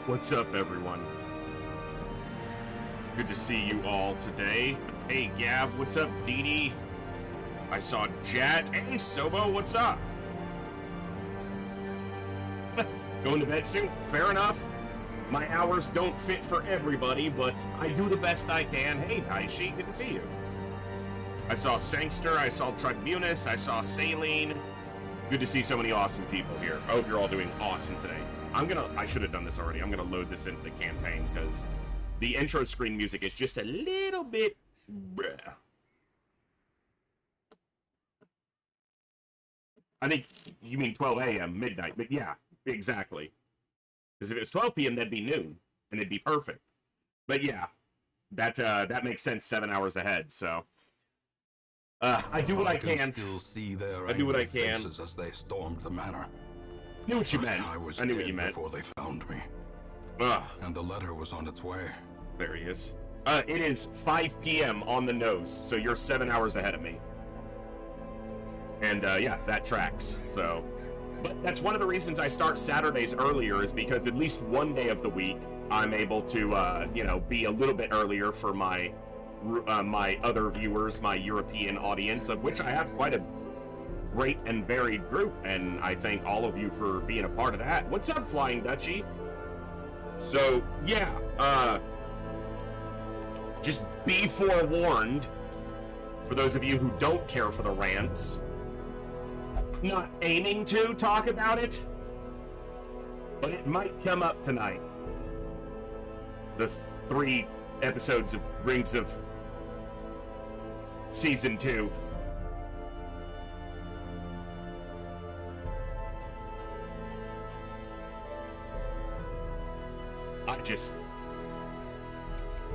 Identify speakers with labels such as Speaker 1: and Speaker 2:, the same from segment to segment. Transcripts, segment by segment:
Speaker 1: What's up, everyone? Good to see you all today. Hey, Gab, what's up, Dee Dee? I saw Jet. Hey, Sobo, what's up? Going to bed soon? Fair enough. My hours don't fit for everybody, but I do the best I can. Hey, Daishi, good to see you. I saw Sangster, I saw Tribunus, I saw Saline. Good to see so many awesome people here. I hope you're all doing awesome today. I should have done this already. I'm gonna load this into the campaign because the intro screen music is just a little bit bleh. I think you mean 12 a.m., midnight, but yeah, exactly. Because if it was 12 p.m., that'd be noon, and it'd be perfect. But yeah, that makes sense 7 hours ahead, so. I do what I can.
Speaker 2: Still see their
Speaker 1: I do what I can.
Speaker 2: faces as they stormed the manor.
Speaker 1: I knew what you meant.
Speaker 2: I
Speaker 1: knew what you meant.
Speaker 2: Before they found me.
Speaker 1: Ugh.
Speaker 2: And the letter was on its way.
Speaker 1: There he is. It is 5 p.m. on the nose, so you're 7 hours ahead of me. And yeah, that tracks. So, but that's one of the reasons I start Saturdays earlier is because at least one day of the week I'm able to, you know, be a little bit earlier for my other viewers, my European audience, of which I have quite a great and varied group, and I thank all of you for being a part of that. What's up, Flying Dutchie? So, yeah, just be forewarned, for those of you who don't care for the rants, not aiming to talk about it, but it might come up tonight. The 3 episodes of Rings of Season 2.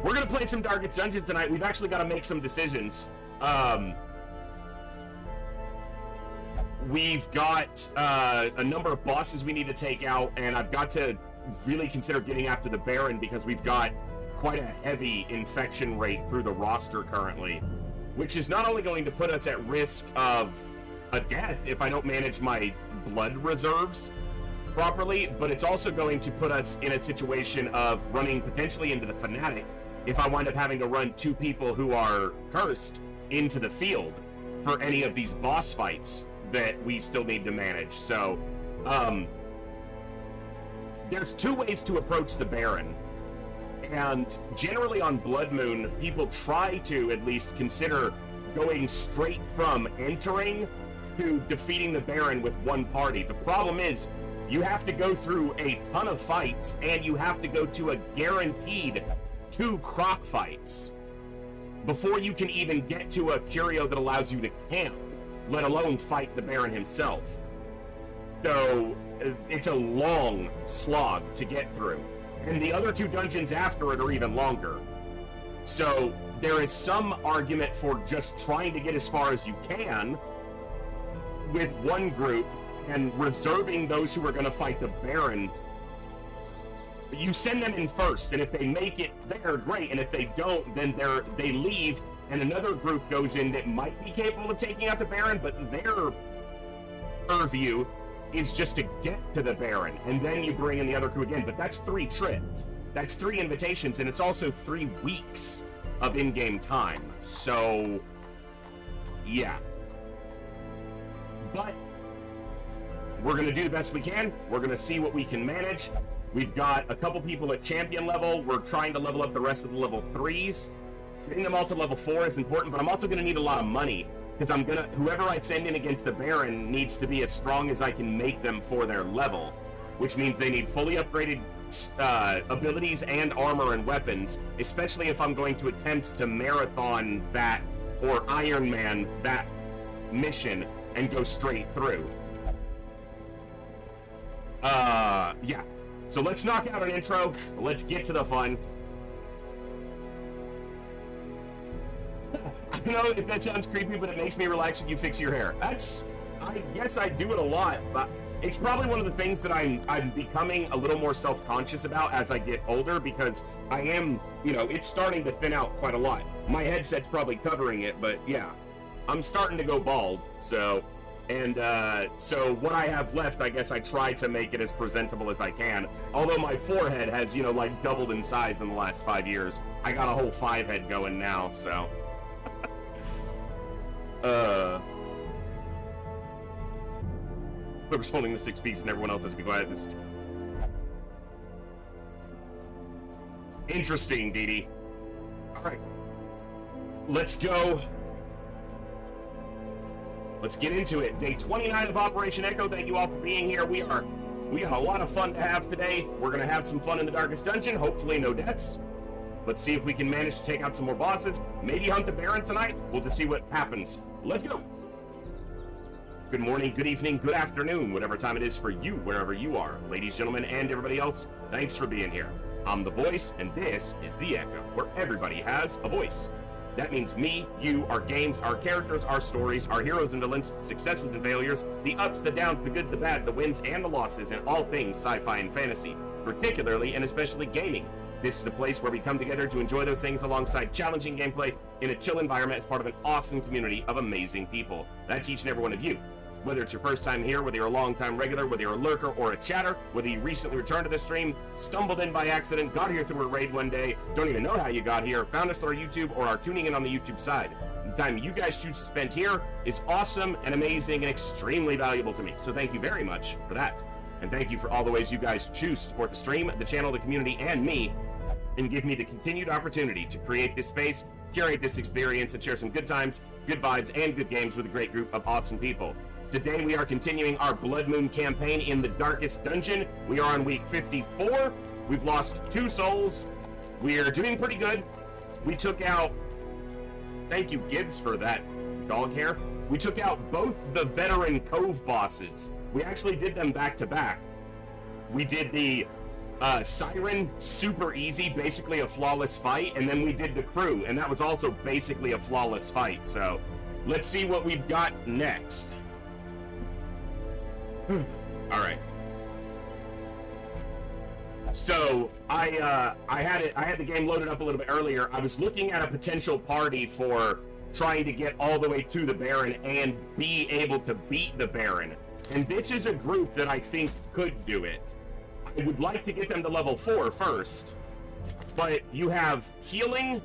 Speaker 1: We're gonna play some Darkest Dungeon tonight. We've actually got to make some decisions. We've got a number of bosses we need to take out, and I've got to really consider getting after the Baron because we've got quite a heavy infection rate through the roster currently, which is not only going to put us at risk of a death if I don't manage my blood reserves properly, but it's also going to put us in a situation of running potentially into the Fanatic if I wind up having to run 2 people who are cursed into the field for any of these boss fights that we still need to manage. So, there's 2 ways to approach the Baron. And generally on Blood Moon, people try to at least consider going straight from entering to defeating the Baron with one party. The problem is, you have to go through a ton of fights, and you have to go to a guaranteed 2 croc fights before you can even get to a curio that allows you to camp, let alone fight the Baron himself. So, it's a long slog to get through. And the other 2 dungeons after it are even longer. So there is some argument for just trying to get as far as you can with one group and reserving those who are going to fight the Baron. You send them in first, and if they make it there, great. And if they don't, then they leave, and another group goes in that might be capable of taking out the Baron, but their purview is just to get to the Baron, and then you bring in the other crew again. But that's 3 trips. That's 3 invitations, and it's also 3 weeks of in-game time. So, yeah. But we're going to do the best we can. We're going to see what we can manage. We've got a couple people at champion level. We're trying to level up the rest of the level 3s. Getting them all to level 4 is important, but I'm also going to need a lot of money. Because whoever I send in against the Baron needs to be as strong as I can make them for their level, which means they need fully upgraded abilities and armor and weapons, especially if I'm going to attempt to marathon that or Iron Man that mission and go straight through. Yeah. So let's knock out an intro. Let's get to the fun. I don't know if that sounds creepy, but it makes me relax when you fix your hair. I guess I do it a lot, but it's probably one of the things that I'm becoming a little more self-conscious about as I get older, because I am, you know, it's starting to thin out quite a lot. My headset's probably covering it, but yeah, I'm starting to go bald, so And so what I have left, I guess I try to make it as presentable as I can. Although my forehead has, you know, like doubled in size in the last 5 years. I got a whole 5 head going now, so. Whoever's holding the stick speaks and everyone else has to be quiet. This. Interesting, Dee Dee. All right. Let's go. Let's get into it. Day 29 of Operation Echo. Thank you all for being here. We got a lot of fun to have today. We're gonna have some fun in the Darkest Dungeon. Hopefully no deaths. Let's see if we can manage to take out some more bosses. Maybe hunt the Baron tonight. We'll just see what happens. Let's go. Good morning, good evening, good afternoon, whatever time it is for you, wherever you are. Ladies, gentlemen, and everybody else, thanks for being here. I'm the voice, and this is the Echo, where everybody has a voice. That means me, you, our games, our characters, our stories, our heroes and villains, successes and failures, the ups, the downs, the good, the bad, the wins, and the losses in all things sci-fi and fantasy, particularly and especially gaming. This is the place where we come together to enjoy those things alongside challenging gameplay in a chill environment as part of an awesome community of amazing people. That's each and every one of you. Whether it's your first time here, whether you're a long-time regular, whether you're a lurker or a chatter, whether you recently returned to the stream, stumbled in by accident, got here through a raid one day, don't even know how you got here, found us through our YouTube, or are tuning in on the YouTube side. The time you guys choose to spend here is awesome and amazing and extremely valuable to me. So thank you very much for that. And thank you for all the ways you guys choose to support the stream, the channel, the community, and me, and give me the continued opportunity to create this space, curate this experience, and share some good times, good vibes, and good games with a great group of awesome people. Today we are continuing our Blood Moon campaign in the Darkest Dungeon. We are on week 54. We've lost 2 souls. We are doing pretty good. We took out... Thank you, Gibbs, for that dog hair. We took out both the Veteran Cove bosses. We actually did them back to back. We did the Siren, super easy, basically a flawless fight, and then we did the Crew, and that was also basically a flawless fight. So let's see what we've got next. All right. So I had the game loaded up a little bit earlier. I was looking at a potential party for trying to get all the way to the Baron and be able to beat the Baron. And this is a group that I think could do it. I would like to get them to level 4 first, but you have healing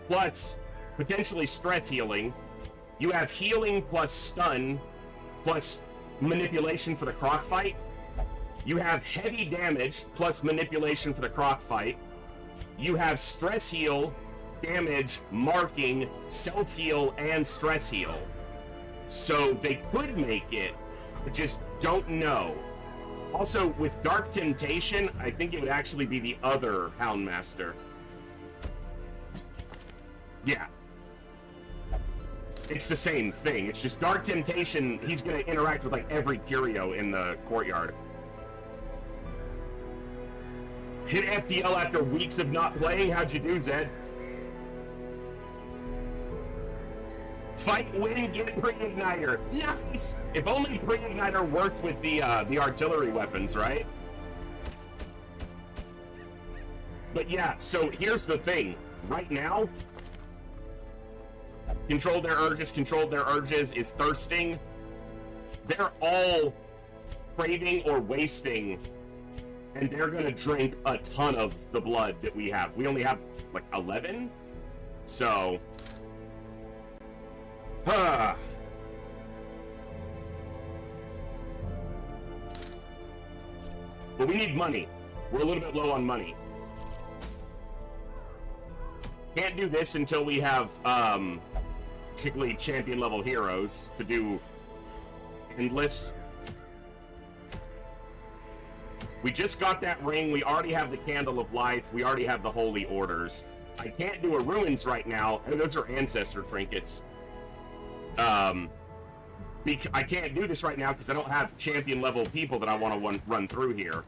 Speaker 1: plus potentially stress healing. You have healing plus stun plus manipulation for the croc fight. You have heavy damage plus manipulation for the croc fight. You have stress heal, damage, marking, self heal, and stress heal. So they could make it, I just don't know. Also, with Dark Temptation, I think it would actually be the other Houndmaster. Yeah. It's the same thing. It's just Dark Temptation, he's going to interact with like every curio in the courtyard. Hit FTL after weeks of not playing? How'd you do, Zed? Fight, win, get pre-igniter. Nice! If only pre-igniter worked with the artillery weapons, right? But yeah, so here's the thing. Right now, controlled their urges is thirsting. They're all craving or wasting, and they're gonna drink a ton of the blood that we have. We only have like 11, so but we need money. We're a little bit low on money. Can't do this until we have basically champion level heroes to do endless. We just got that ring. We already have the Candle of Life. We already have the Holy Orders. I can't do a Ruins right now. Those are Ancestor trinkets. I can't do this right now because I don't have champion level people that I want to run through here.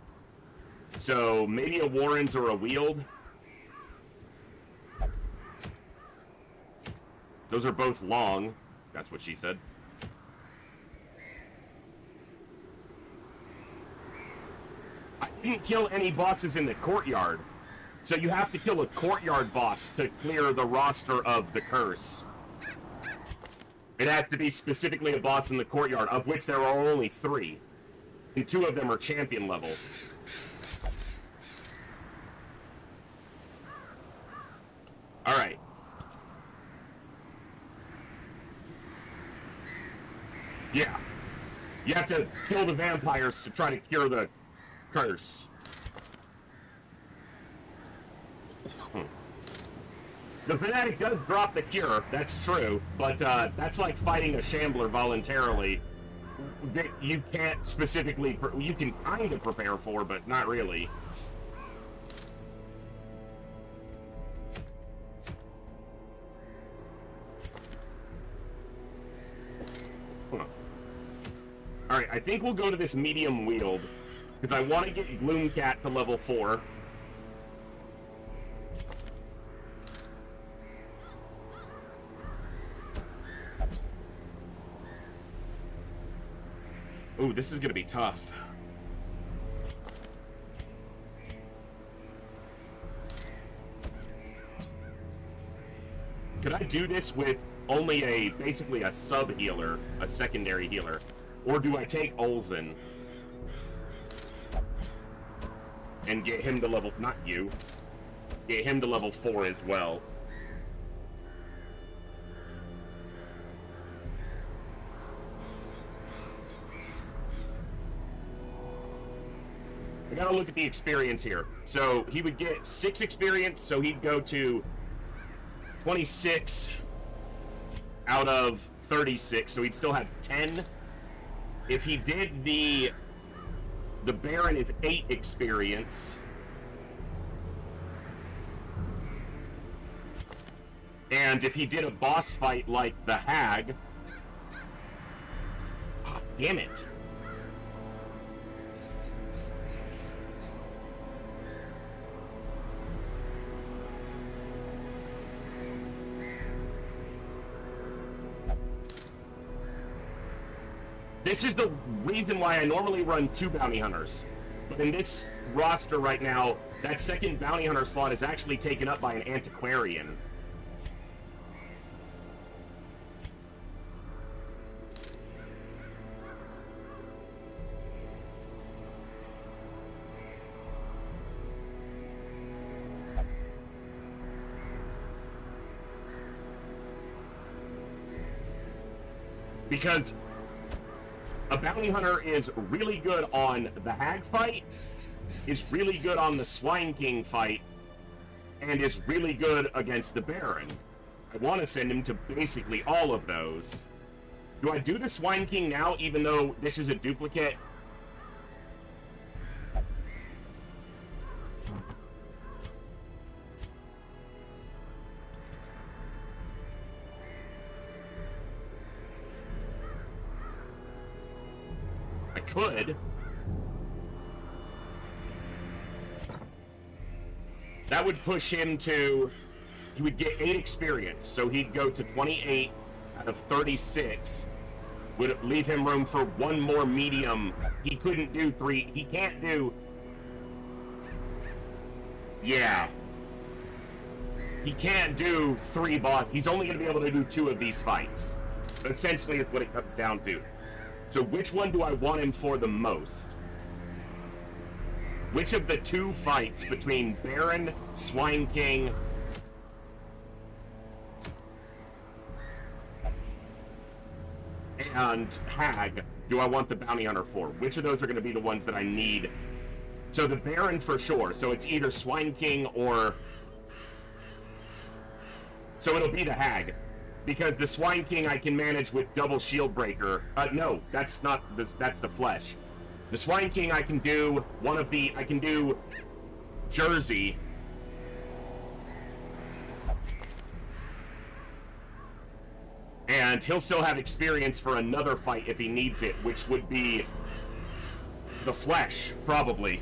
Speaker 1: So maybe a Warrens or a Wield. Those are both long. That's what she said. I didn't kill any bosses in the courtyard. So you have to kill a courtyard boss to clear the roster of the curse. It has to be specifically a boss in the courtyard, of which there are only 3. And 2 of them are champion level. Alright. Yeah. You have to kill the vampires to try to cure the curse. The fanatic does drop the cure, that's true, but that's like fighting a shambler voluntarily that you can't specifically, you can kind of prepare for, but not really. Huh. Alright, I think we'll go to this medium wield, because I want to get Gloomcat to level 4. Ooh, this is gonna be tough. Could I do this with only basically a sub-healer, a secondary healer? Or do I take Olsen and get him to level, not you, get him to level 4 as well? I gotta look at the experience here. So he would get 6 experience, so he'd go to 26 out of 36, so he'd still have 10. If he did the Baron is 8 experience. And if he did a boss fight like the Hag, oh, damn it. This is the reason why I normally run 2 bounty hunters. But in this roster right now, that second bounty hunter slot is actually taken up by an antiquarian. Because a bounty hunter is really good on the Hag fight, is really good on the Swine King fight, and is really good against the Baron. I want to send him to basically all of those. Do I do the Swine King now, even though this is a duplicate? Could. That would push him to, he would get 8 experience, so he'd go to 28 out of 36. Would leave him room for 1 more medium. He couldn't do 3, he can't do, yeah. He can't do 3 boss, he's only going to be able to do 2 of these fights. Essentially is what it comes down to. So which one do I want him for the most? Which of the 2 fights between Baron, Swine King, and Hag do I want the bounty hunter for? Which of those are going to be the ones that I need? So the Baron for sure. So it's either Swine King or... So it'll be the Hag. Because the Swine King I can manage with double shield breaker. No, that's not, that's the flesh. The Swine King I can do I can do Jersey. And he'll still have experience for another fight if he needs it, which would be the flesh, probably.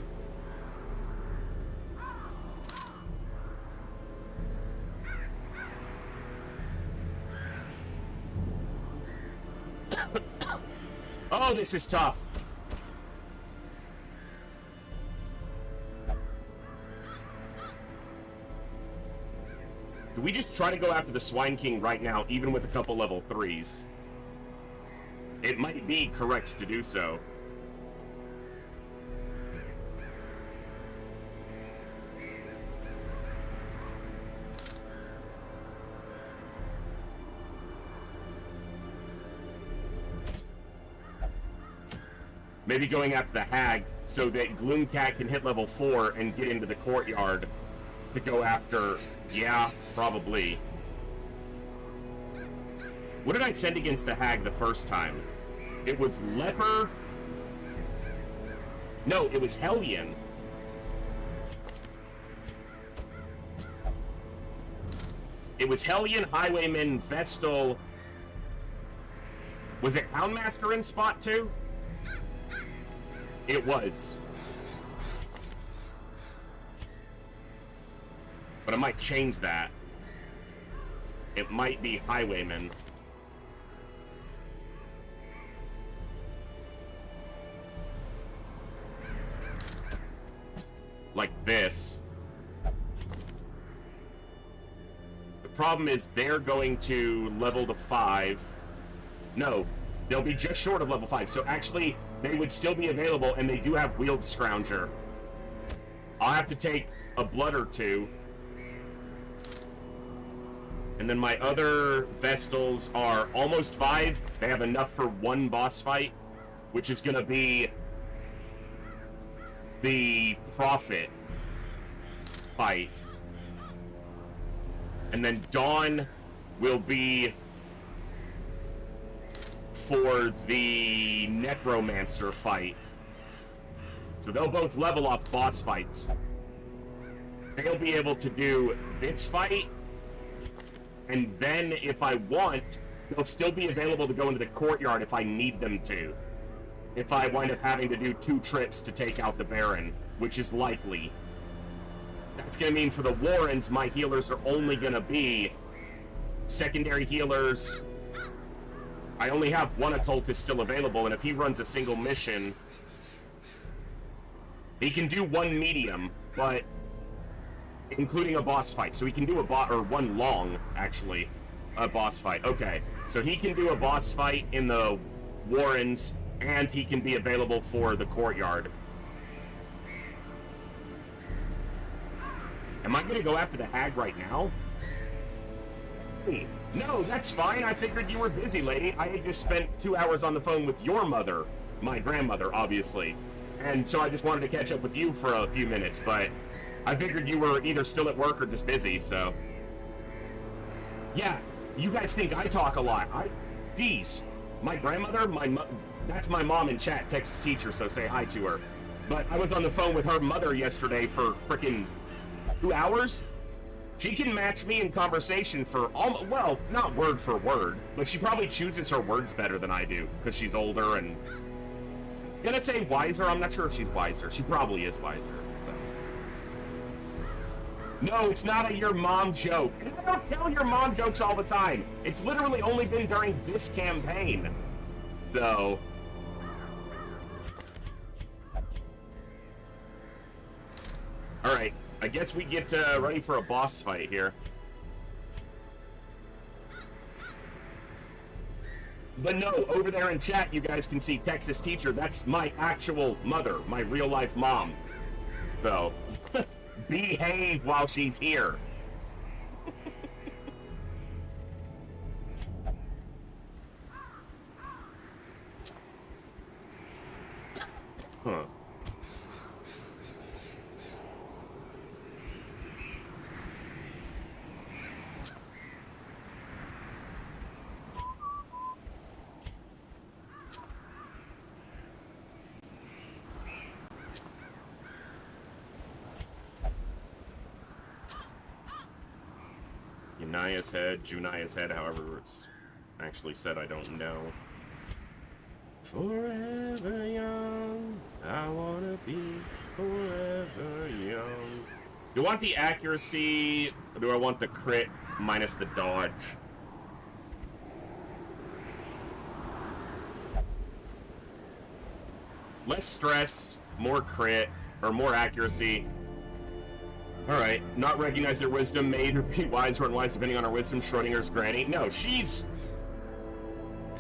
Speaker 1: Oh, this is tough. Do we just try to go after the Swine King right now, even with a couple level 3s? It might be correct to do so. Maybe going after the hag so that Gloomcat can hit level 4 and get into the courtyard to go after... Yeah, probably. What did I send against the hag the first time? It was Leper... No, it was Hellion. It was Hellion, Highwayman, Vestal... Was it Houndmaster in spot 2? It was. But I might change that. It might be Highwayman. Like this. The problem is they're going to level to 5. No, they'll be just short of level 5. So actually, they would still be available, and they do have Wheeled Scrounger. I'll have to take a blood or 2. And then my other Vestals are almost 5. They have enough for 1 boss fight, which is going to be the Prophet fight. And then Dawn will be for the Necromancer fight. So they'll both level off boss fights. They'll be able to do this fight, and then if I want, they'll still be available to go into the courtyard if I need them to. If I wind up having to do 2 trips to take out the Baron, which is likely. That's going to mean for the Warrens, my healers are only going to be secondary healers. I only have 1 occultist still available, and if he runs a single mission, he can do 1 medium, but including a boss fight. So he can do a or 1 long, actually, a boss fight. Okay, so he can do a boss fight in the Warrens, and he can be available for the courtyard. Am I going to go after the hag right now? Hey. No, that's fine. I figured you were busy, lady. I had just spent 2 hours on the phone with your mother. My grandmother, obviously. And so I just wanted to catch up with you for a few minutes, but I figured you were either still at work or just busy, so... Yeah, you guys think I talk a lot. Geez. My grandmother, that's my mom in chat, Texas teacher, so say hi to her. But I was on the phone with her mother yesterday for frickin' 2 hours. She can match me in conversation for almost, well, not word for word, but she probably chooses her words better than I do, because she's older and... I was gonna say wiser, I'm not sure if she's wiser. She probably is wiser, so... No, it's not a your mom joke. And I don't tell your mom jokes all the time. It's literally only been during this campaign. So... Alright. I guess we get ready for a boss fight here. But no, over there in chat, you guys can see Texas teacher. That's my actual mother, my real-life mom. So, behave while she's here. Huh. Unia's head, Junia's head, however it's actually said, I don't know. Forever young, I wanna be forever young. Do I want the accuracy, or do I want the crit minus the dodge? Less stress, more crit, or more accuracy. Alright, not recognize their wisdom, made or be wise or unwise depending on her wisdom, Schrodinger's granny. No, she's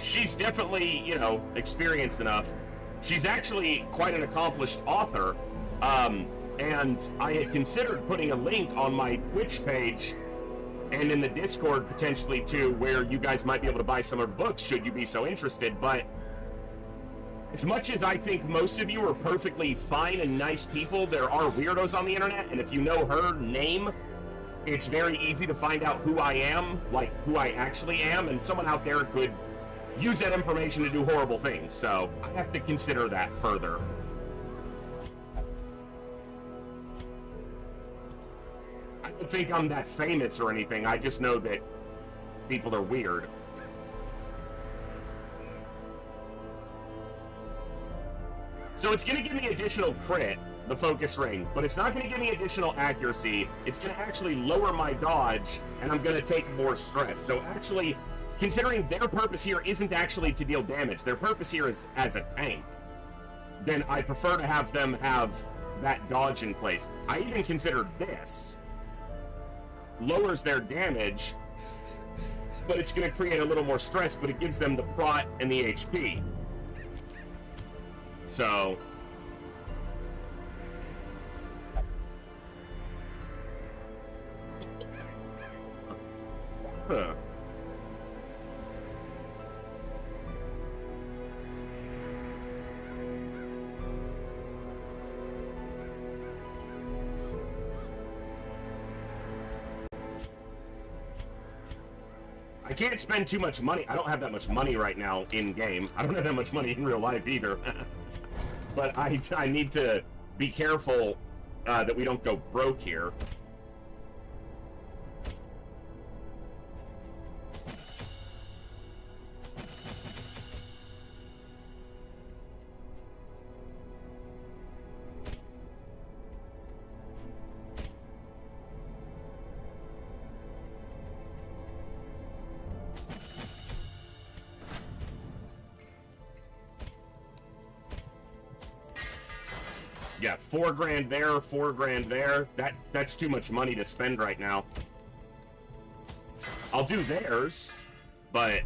Speaker 1: she's definitely, you know, experienced enough. She's actually quite an accomplished author, and I had considered putting a link on my Twitch page and in the Discord potentially too, where you guys might be able to buy some of her books should you be so interested. But as much as I think most of you are perfectly fine and nice people, there are weirdos on the internet, and if you know her name, it's very easy to find out who I am, like who I actually am, and someone out there could use that information to do horrible things, so I have to consider that further. I don't think I'm that famous or anything, I just know that people are weird. So it's going to give me additional crit, the focus ring, but it's not going to give me additional accuracy. It's going to actually lower my dodge, and I'm going to take more stress. So actually, considering their purpose here isn't actually to deal damage, their purpose here is as a tank, then I prefer to have them have that dodge in place. I even considered this. Lowers their damage, but it's going to create a little more stress, but it gives them the prot and the HP. So huh. I can't spend too much money. I don't have that much money right now in-game. I don't have that much money in real life either. But I need to be careful that we don't go broke here. Yeah, $4 grand there, $4 grand there. That's too much money to spend right now. I'll do theirs, but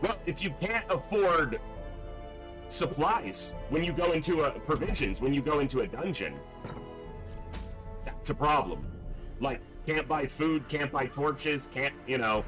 Speaker 1: well, if you can't afford supplies when you go into provisions, when you go into a dungeon, that's a problem. Like, can't buy food, can't buy torches, can't, you know.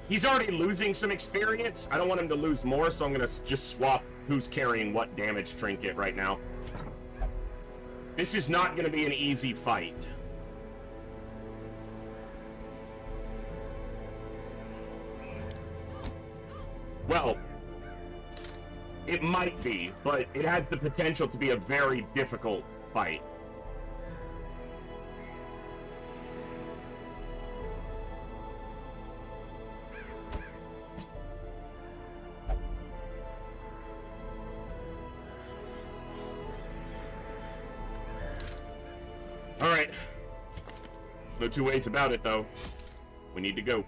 Speaker 1: He's already losing some experience. I don't want him to lose more, so I'm going to just swap who's carrying what damage trinket right now. This is not going to be an easy fight. Well, it might be, but it has the potential to be a very difficult fight. Alright. No two ways about it, though. We need to go.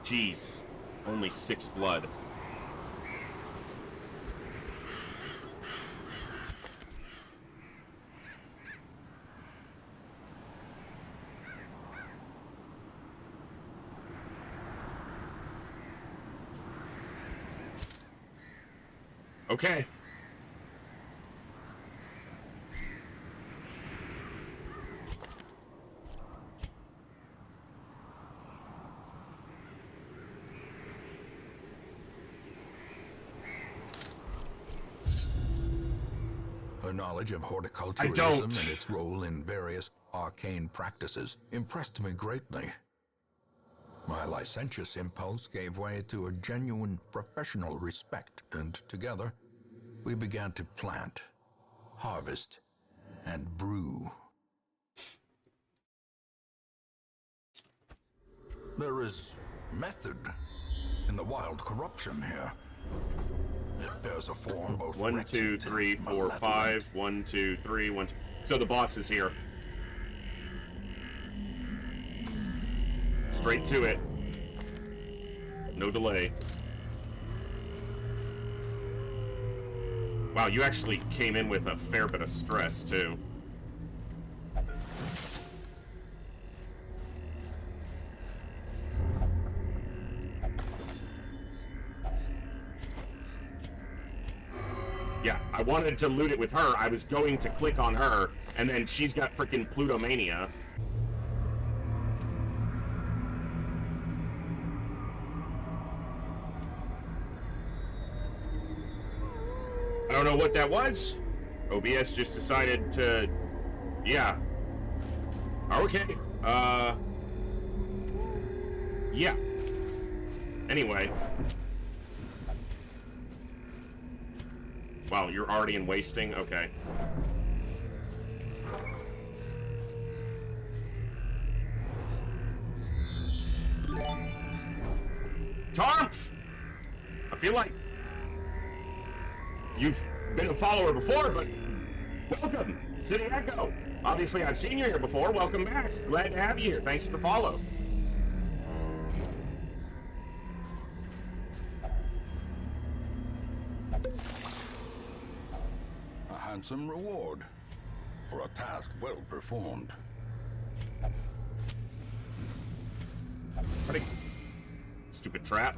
Speaker 1: Jeez. Only 6 blood. Okay.
Speaker 2: Her knowledge of
Speaker 1: I
Speaker 2: horticulturalism
Speaker 1: don't.
Speaker 2: and its role in various arcane practices impressed me greatly. My licentious impulse gave way to a genuine professional respect, and together we began to plant, harvest, and brew. There is method in the wild corruption here. It bears a form both
Speaker 1: 1, 2, 3, 4, 5. 1, 2, 3, 1, 2. So the boss is here. Straight to it. No delay. Wow, you actually came in with a fair bit of stress, too. Yeah, I wanted to loot it with her. I was going to click on her, and then she's got freaking Plutomania. I don't know what that was. OBS just decided to... Yeah. Okay. Yeah. Anyway. Wow, you're already in wasting? Okay. Tarmph! I feel like you've been a follower before, but welcome to the Echo. Obviously, I've seen you here before. Welcome back. Glad to have you here. Thanks for the follow.
Speaker 2: A handsome reward for a task well performed.
Speaker 1: Stupid trap.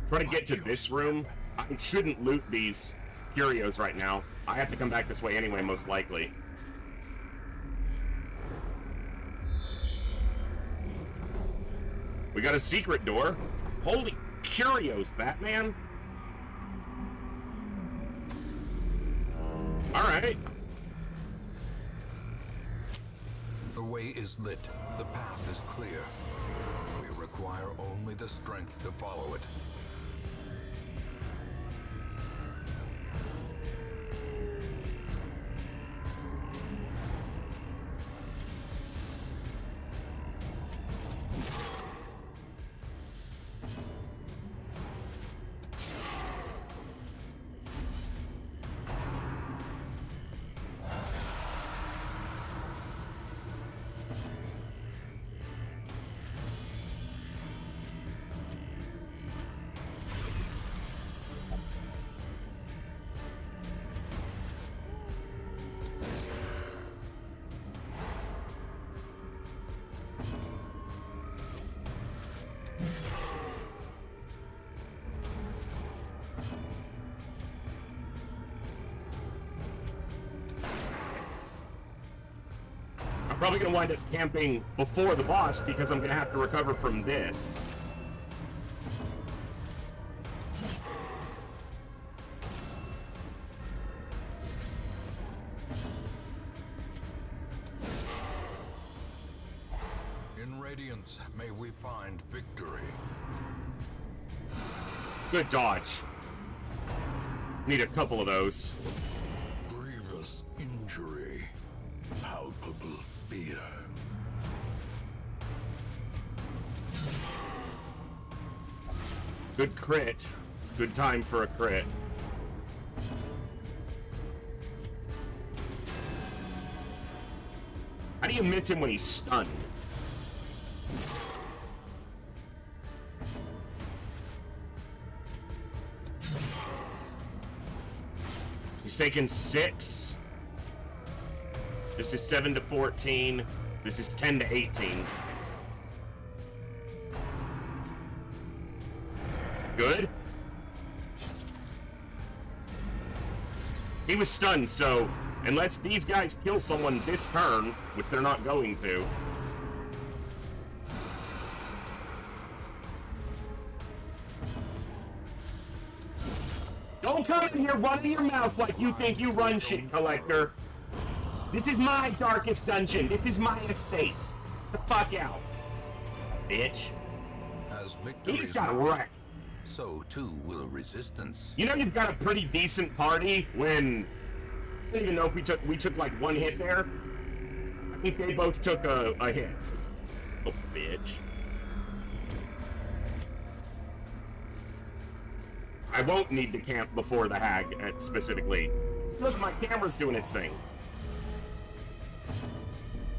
Speaker 1: Try to get to this room. I shouldn't loot these curios right now. I have to come back this way anyway, most likely. We got a secret door. Holy curios, Batman. Alright.
Speaker 2: The way is lit. The path is clear. We require only the strength to follow it.
Speaker 1: I'm probably going to wind up camping before the boss because I'm going to have to recover from this.
Speaker 2: In Radiance, may we find victory.
Speaker 1: Good dodge. Need a couple of those.
Speaker 2: Grievous injury. Palpable fear.
Speaker 1: Good crit. Good time for a crit. How do you miss him when he's stunned? He's taking 6. This is 7 to 14. This is 10 to 18. Good. He was stunned, so unless these guys kill someone this turn, which they're not going to. Don't come in here running your mouth like you think you run shit, Collector. This is my darkest dungeon. This is my estate. The fuck out, bitch.
Speaker 2: As victory
Speaker 1: He just got wrecked.
Speaker 2: so too will resistance.
Speaker 1: You know you've got a pretty decent party when I don't even know if we took like one hit there. I think they both took a hit. Oh, bitch. I won't need to camp before the hag, specifically. Look, my camera's doing its thing.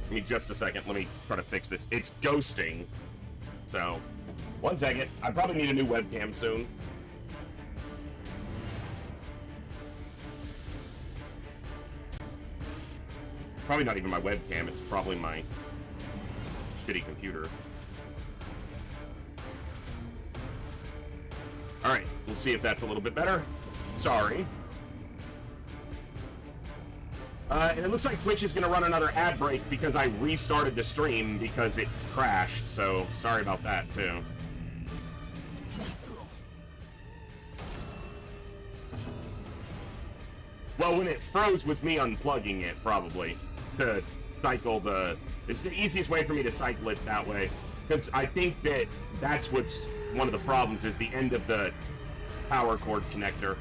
Speaker 1: Give me just a second. Let me try to fix this. It's ghosting. So, one second. I probably need a new webcam soon. Probably not even my webcam. It's probably my shitty computer. Alright, we'll see if that's a little bit better. Sorry. And it looks like Twitch is going to run another ad break because I restarted the stream because it crashed, so sorry about that, too. Well, when it froze was me unplugging it, probably, to cycle the... It's the easiest way for me to cycle it that way, because I think that that's what's one of the problems, is the end of the power cord connector.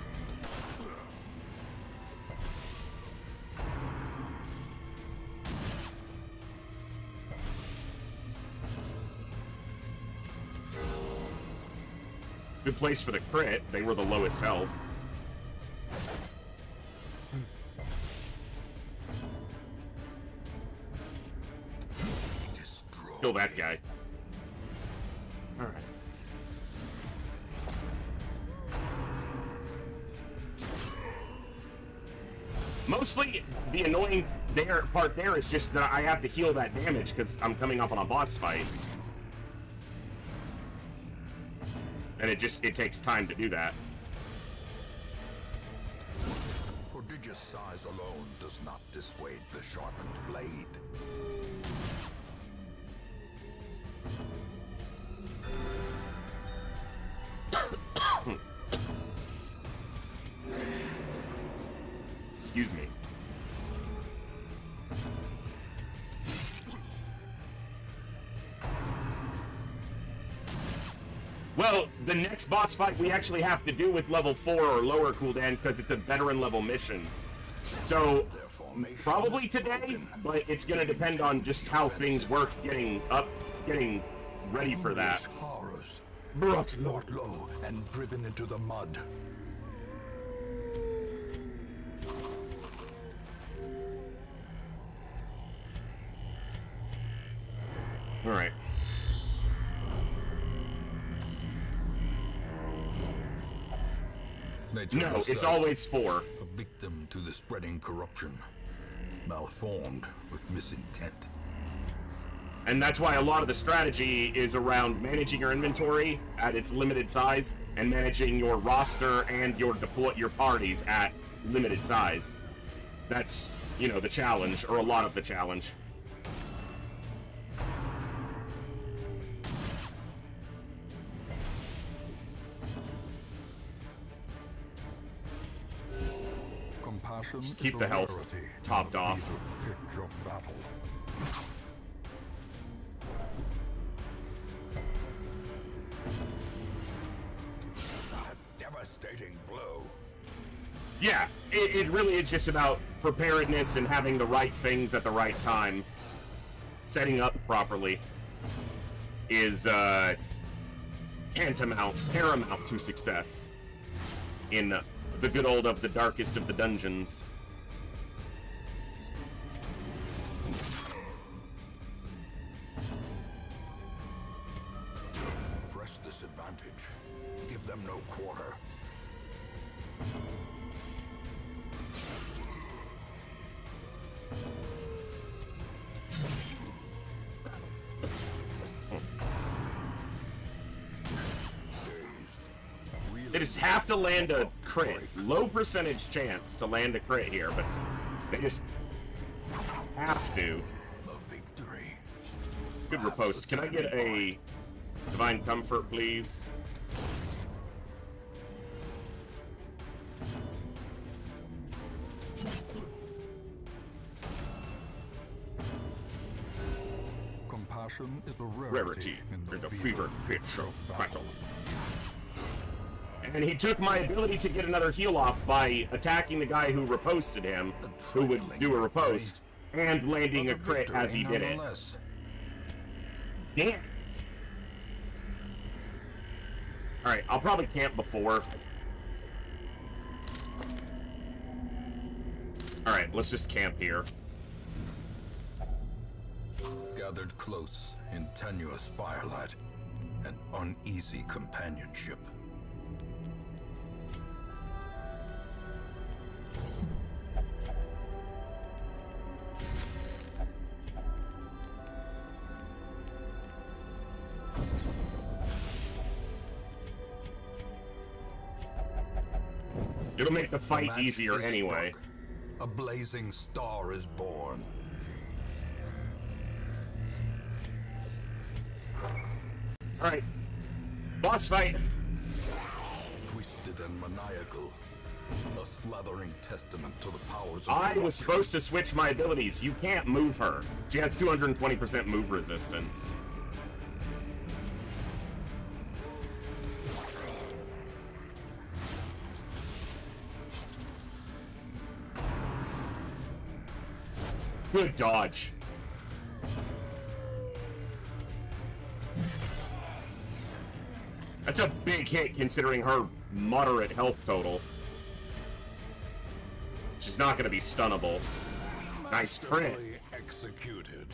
Speaker 1: Good place for the crit. They were the lowest health. Kill that guy. Alright. Mostly, the annoying part there is just that I have to heal that damage because I'm coming up on a boss fight. And it takes time to do that.
Speaker 2: Prodigious size alone does not dissuade the sharpened blade.
Speaker 1: Excuse me. Well, the next boss fight we actually have to do with level 4 or lower cooldown because it's a veteran level mission. So, probably today, but it's going to depend on just how things work getting ready for that.
Speaker 2: Horrors, brought low and driven into the mud.
Speaker 1: All right.
Speaker 2: Nature
Speaker 1: No, it's
Speaker 2: herself,
Speaker 1: always 4.
Speaker 2: a victim to the spreading corruption, malformed with misintent.
Speaker 1: And that's why a lot of the strategy is around managing your inventory at its limited size and managing your roster and your parties at limited size. That's, you know, the challenge, or a lot of the challenge. Just keep the health topped off.
Speaker 2: Pitch of battle. A devastating blow.
Speaker 1: Yeah, it really is just about preparedness and having the right things at the right time. Setting up properly is paramount to success in the good old of the darkest of the dungeons.
Speaker 2: Press this advantage. Give them no quarter.
Speaker 1: They just have to land a crit. Low percentage chance to land a crit here, but they just have to.
Speaker 2: A victory.
Speaker 1: Good riposte. Can I get a divine comfort, please?
Speaker 2: Passion is a
Speaker 1: Rarity
Speaker 2: in
Speaker 1: in the fever pitch of battle.
Speaker 2: battle.
Speaker 1: And he took my ability to get another heal off by attacking the guy who riposted him, who would do a riposte, and landing a crit as he did it. Damn. Alright, I'll probably camp before. Alright, let's just camp here.
Speaker 2: Gathered close in tenuous firelight and uneasy companionship.
Speaker 1: It'll make the fight
Speaker 2: match
Speaker 1: easier
Speaker 2: is
Speaker 1: anyway.
Speaker 2: struck. A blazing star is born.
Speaker 1: Alright. Boss fight.
Speaker 2: Twisted and maniacal. A slathering testament to the powers of
Speaker 1: I was supposed to switch my abilities. You can't move her. She has 220% move resistance. Good dodge. That's a big hit considering her moderate health total. She's not going to be stunnable. Nice crit.
Speaker 3: Executed.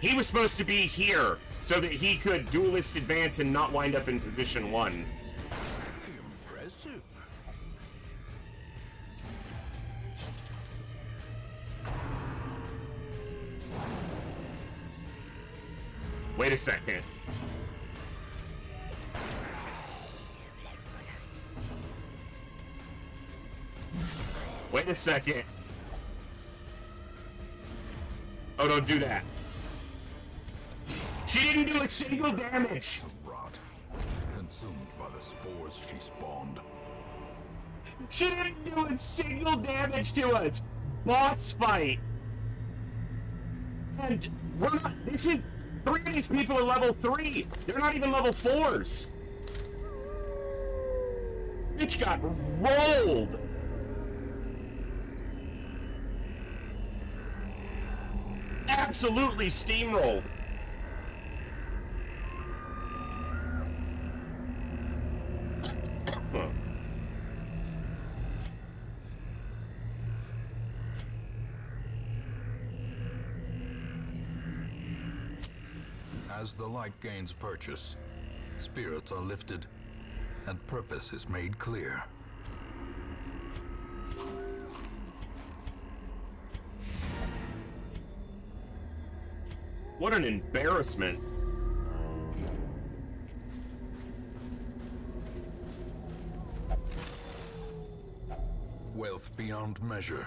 Speaker 1: He was supposed to be here so that he could duelist advance and not wind up in position 1.
Speaker 3: Impressive.
Speaker 1: Wait a second. Wait a second. Oh, don't do that. She didn't do a single damage.
Speaker 2: rot, consumed by the spores she spawned.
Speaker 1: She didn't do a single damage to us. Boss fight. And we're not. This is. 3 of these people are level 3. They're not even level 4s. Bitch got rolled. Absolutely steamrolled. Huh.
Speaker 2: As the light gains purchase, spirits are lifted, and purpose is made clear.
Speaker 1: What an embarrassment.
Speaker 2: Wealth beyond measure,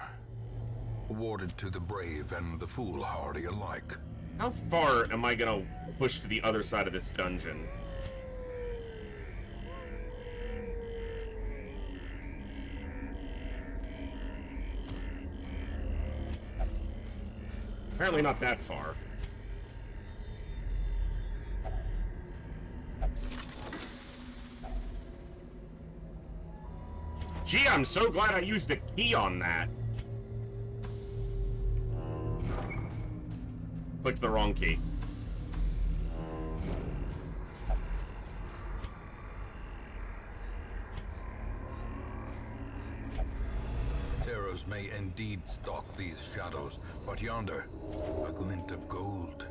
Speaker 2: awarded to the brave and the foolhardy alike.
Speaker 1: How far am I gonna push to the other side of this dungeon? Apparently not that far. Gee, I'm so glad I used a key on that. Clicked the wrong key.
Speaker 2: Terrors may indeed stalk these shadows, but yonder, a glint of gold.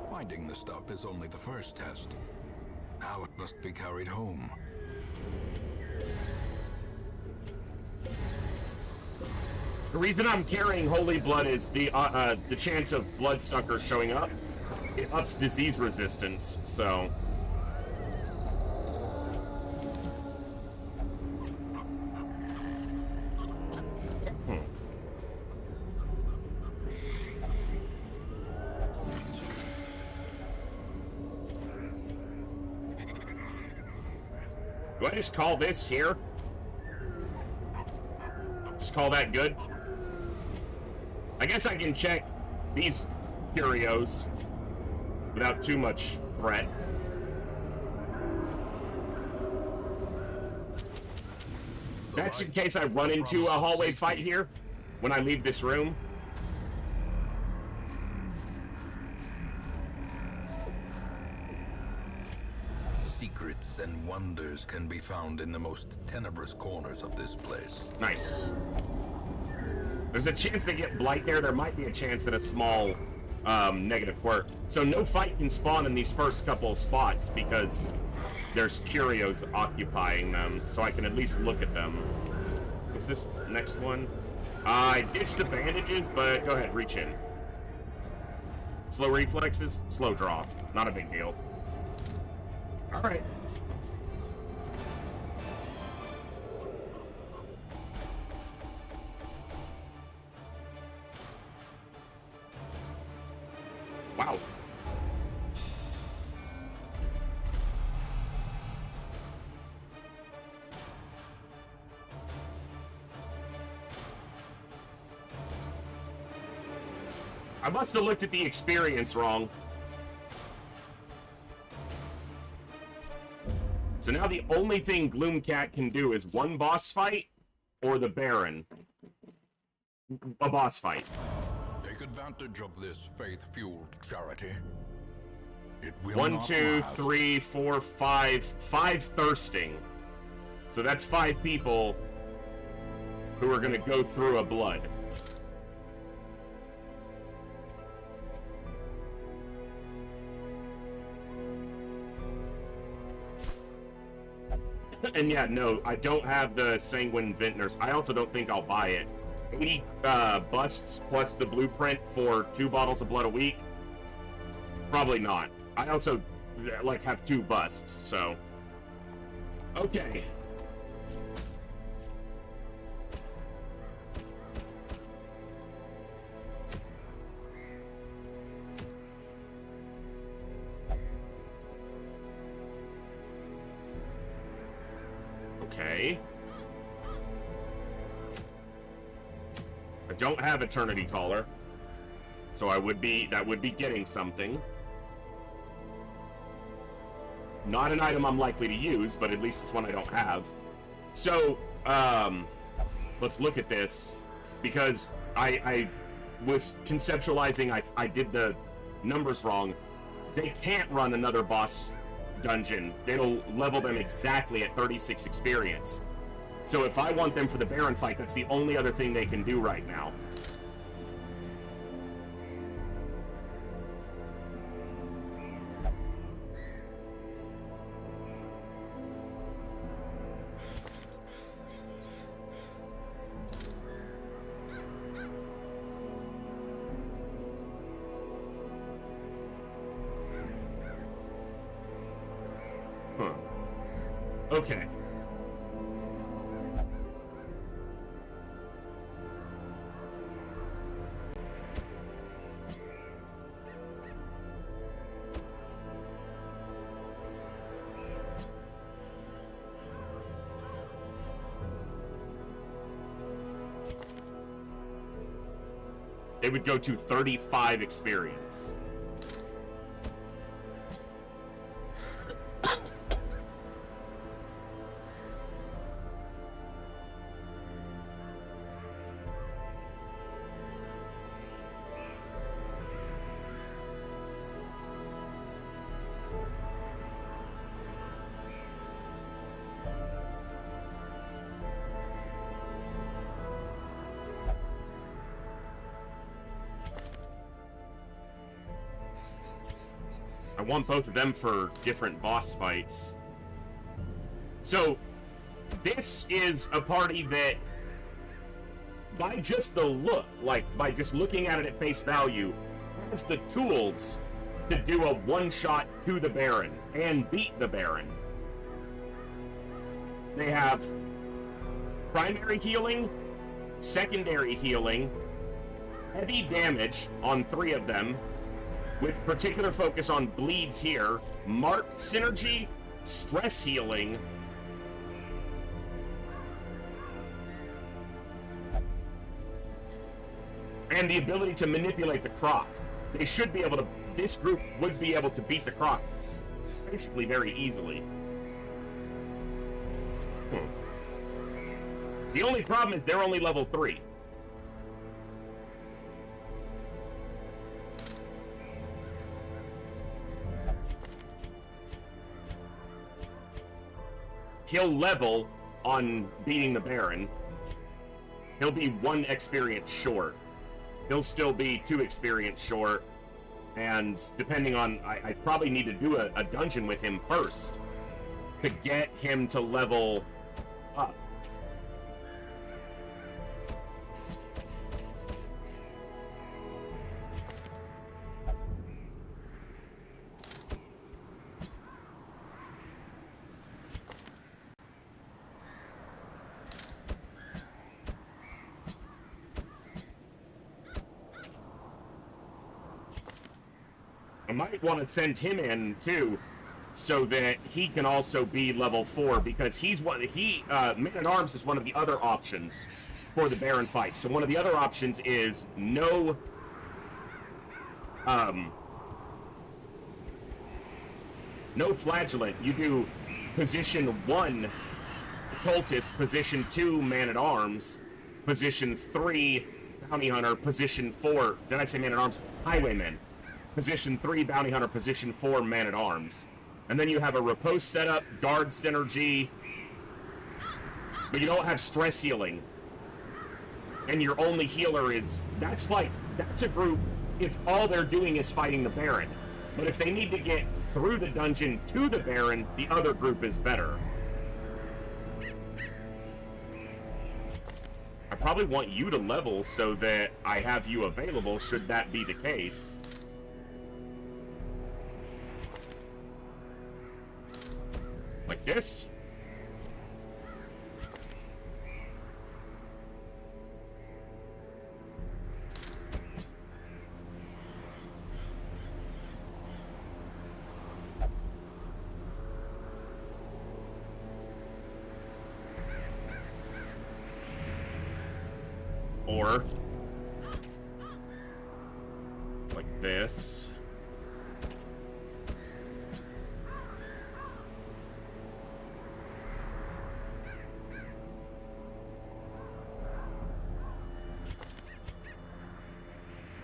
Speaker 2: Finding the stuff is only the first test. Now it must be carried home.
Speaker 1: The reason I'm carrying Holy Blood is the chance of Bloodsuckers showing up. it ups disease resistance, so... Do I just call this here? Just call that good? I guess I can check these curios without too much threat. That's in case I run into a hallway fight here when I leave this room.
Speaker 2: Secrets and wonders can be found in the most tenebrous corners of this place.
Speaker 1: Nice. There's a chance they get blight there. There might be a chance at a small negative quirk. So no fight can spawn in these first couple of spots because there's curios occupying them. So I can at least look at them. What's this next one? I ditched the bandages, but go ahead, reach in. Slow reflexes, slow draw. Not a big deal. All right. Wow. I must have looked at the experience wrong. So now the only thing Gloomcat can do is one boss fight or the Baron. A boss fight.
Speaker 2: Take advantage of this faith-fueled charity. It will
Speaker 1: 1,
Speaker 2: not
Speaker 1: 2,
Speaker 2: last.
Speaker 1: 3, 4, 5. 5 thirsting. So that's 5 people who are gonna go through a blood. And yeah, no, I don't have the Sanguine Vintners. I also don't think I'll buy it. 80 busts plus the blueprint for 2 bottles of blood a week? Probably not. I also, like, have 2 busts, so... Okay. Okay. I don't have Eternity Caller, so that would be getting something. Not an item I'm likely to use, but at least it's one I don't have. So, let's look at this, because I was conceptualizing, I did the numbers wrong. They can't run another boss dungeon. It'll level them exactly at 36 experience. So if I want them for the Baron fight, that's the only other thing they can do right now. Huh. Okay. It would go to 35 experience. I want both of them for different boss fights. So, this is a party that, by just the look, like, by just looking at it at face value, has the tools to do a one-shot to the Baron and beat the Baron. They have primary healing, secondary healing, heavy damage on 3 of them, with particular focus on bleeds here, mark synergy, stress healing, and the ability to manipulate the Croc. They should be able to, this group would be able to beat the Croc basically very easily. The only problem is they're only level 3. He'll level on beating the Baron. He'll be 1 experience short. He'll still be 2 experience short. And depending on, I probably need to do a dungeon with him first to get him to level up. I might want to send him in too, so that he can also be level 4, because he's one. Man-at-Arms is one of the other options for the Baron fight. So one of the other options is no, no Flagellant. You do position 1 Cultist, position 2 Man-at-Arms, position 3 Bounty Hunter, position 4. Did I say Man-at-Arms? Highwayman. Position 3 Bounty Hunter, position 4 Man-at-Arms. And then you have a riposte setup, guard synergy, but you don't have stress healing. And your only healer is, that's a group if all they're doing is fighting the Baron. But if they need to get through the dungeon to the Baron, the other group is better. I probably want you to level so that I have you available should that be the case. Like this? Or like this.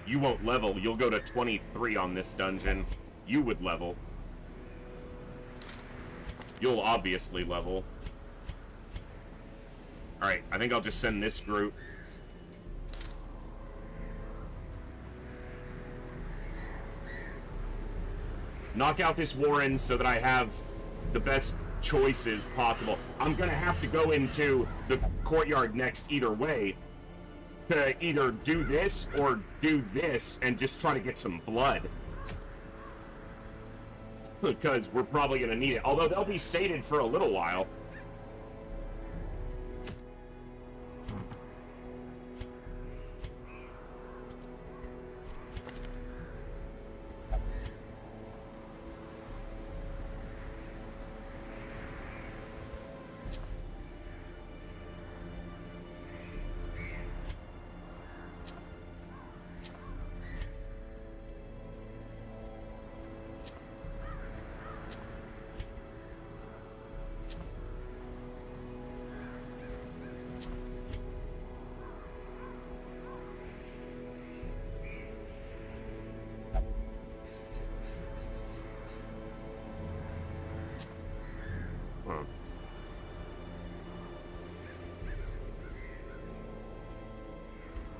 Speaker 1: You won't level. You'll go to 23 on this dungeon. You would level. You'll obviously level. Alright, I think I'll just send this group. Knock out this Warren so that I have the best choices possible. I'm gonna have to go into the courtyard next either way, to either do this or do this and just try to get some blood. Because we're probably gonna need it. Although they'll be sated for a little while.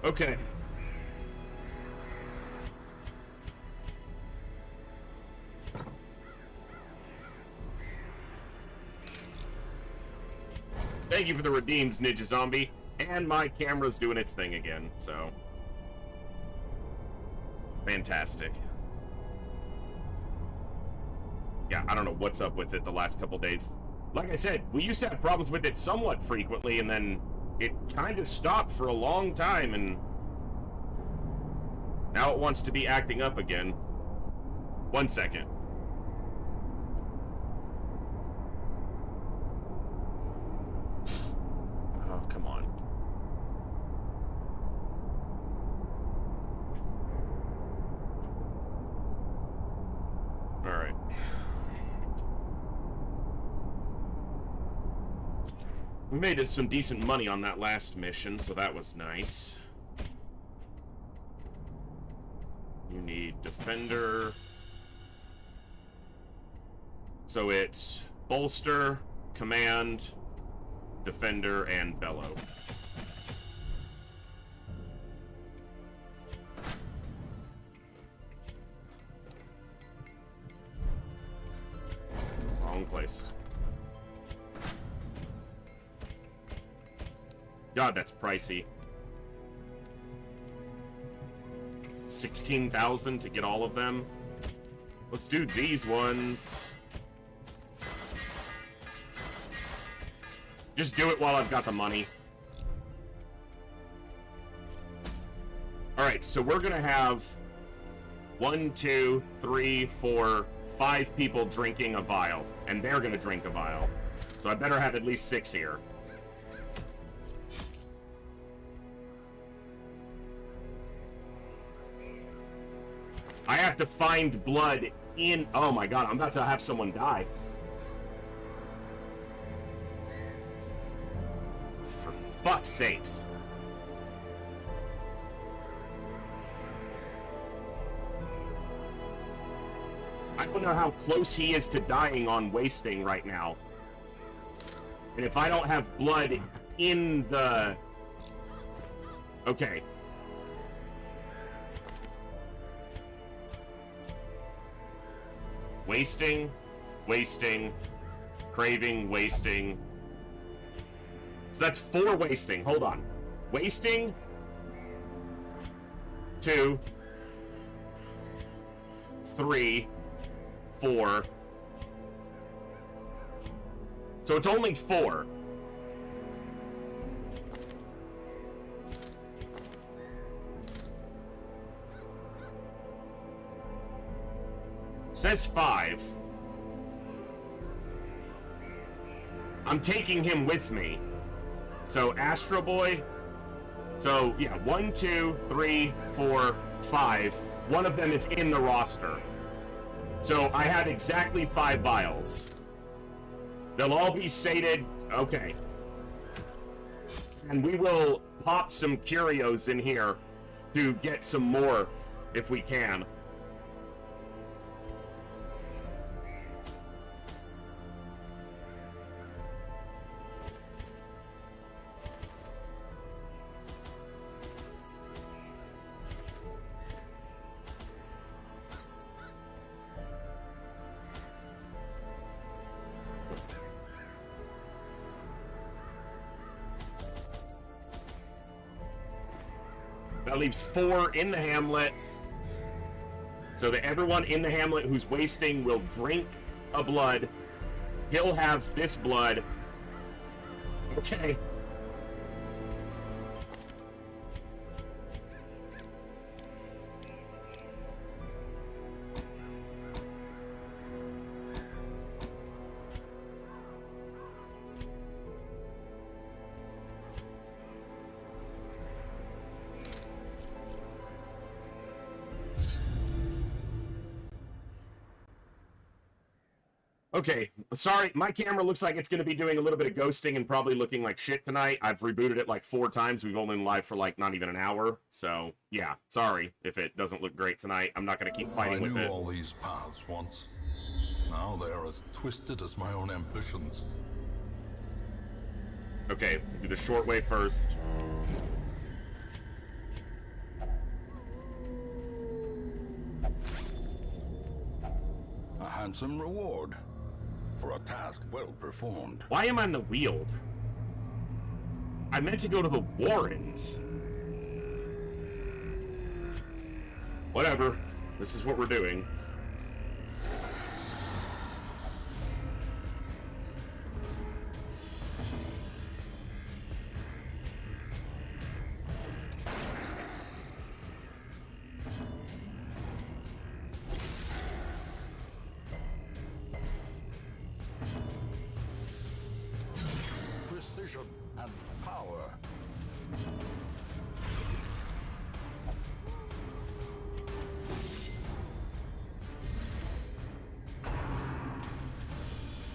Speaker 1: Okay. Thank you for the redeems, Ninja Zombie. And my camera's doing its thing again, so. Fantastic. Yeah, I don't know what's up with it the last couple days. Like I said, we used to have problems with it somewhat frequently, and then it kind of stopped for a long time, and now it wants to be acting up again. 1 second. Oh, come on. All right. We made us some decent money on that last mission, so that was nice. You need defender. So it's bolster, command, defender, and bellow. Wrong place. God, that's pricey. 16,000 to get all of them. Let's do these ones. Just do it while I've got the money. Alright, so we're gonna have 1, 2, 3, 4, 5 people drinking a vial. And they're gonna drink a vial. So I better have at least 6 here. I have to find blood in... Oh my god, I'm about to have someone die. For fuck's sakes. I don't know how close he is to dying on wasting right now. And if I don't have blood in the... Okay. Wasting, wasting, craving, wasting. So that's 4 wasting. Hold on. Wasting. 2. 3. 4. So it's only 4. Says 5. I'm taking him with me. So Astro Boy. So yeah, 1, 2, 3, 4, 5. One of them is in the roster. So I have exactly 5 vials. They'll all be sated. Okay. And we will pop some curios in here to get some more if we can. That leaves 4 in the hamlet. So that everyone in the hamlet who's wasting will drink a blood. He'll have this blood. Okay. Okay, sorry, my camera looks like it's going to be doing a little bit of ghosting and probably looking like shit tonight. I've rebooted it like 4 times. We've only been live for like not even an hour. So, yeah, sorry if it doesn't look great tonight. I'm not going to keep fighting with it.
Speaker 2: I knew all these paths once. Now they are as twisted as my own ambitions.
Speaker 1: Okay, do the short way first.
Speaker 2: A handsome reward for a task well performed.
Speaker 1: Why am I on the Weald? I meant to go to the Warrens. Whatever. This is what we're doing.
Speaker 2: precision and power.